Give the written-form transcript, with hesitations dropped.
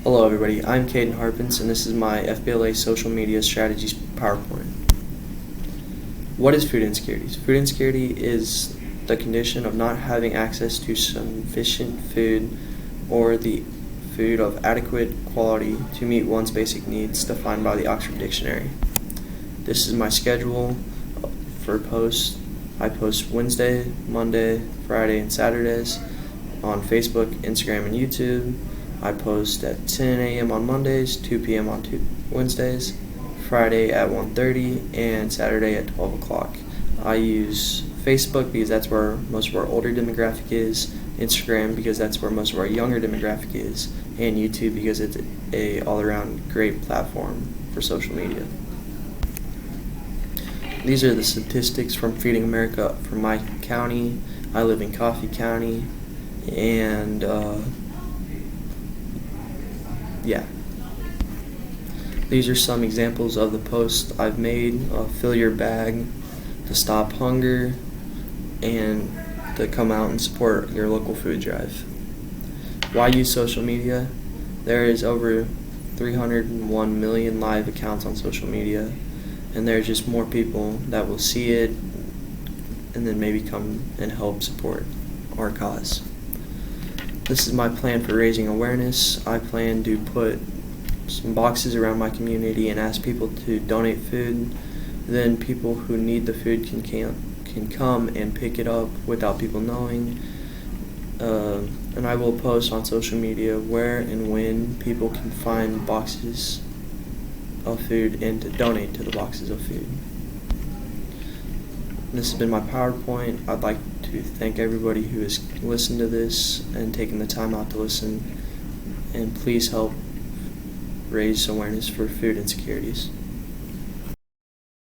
Hello everybody, I'm Caden Hartpence and this is my FBLA Social Media Strategies PowerPoint. What is food insecurity? Food insecurity is the condition of not having access to sufficient food or the food of adequate quality to meet one's basic needs defined by the Oxford Dictionary. This is my schedule for posts. I post Wednesday, Monday, Friday, and Saturdays on Facebook, Instagram, and YouTube. I post at 10 a.m. on Mondays, 2 p.m. on Wednesdays, Friday at 1:30, and Saturday at 12 o'clock. I use Facebook because that's where most of our older demographic is, Instagram because that's where most of our younger demographic is, and YouTube because it's a all-around great platform for social media. These are the statistics from Feeding America from my county. I live in Coffee County, and yeah. These are some examples of the posts I've made. Fill your bag, to stop hunger, and to come out and support your local food drive. Why use social media? There is over 301 million live accounts on social media, and there's just more people that will see it and then maybe come and help support our cause. This is my plan for raising awareness. I plan to put some boxes around my community and ask people to donate food. Then people who need the food can come and pick it up without people knowing. And I will post on social media where and when people can find boxes of food and to donate to the boxes of food. This has been my PowerPoint. I'd like to thank everybody who has listened to this and taken the time out to listen, and please help raise awareness for food insecurities.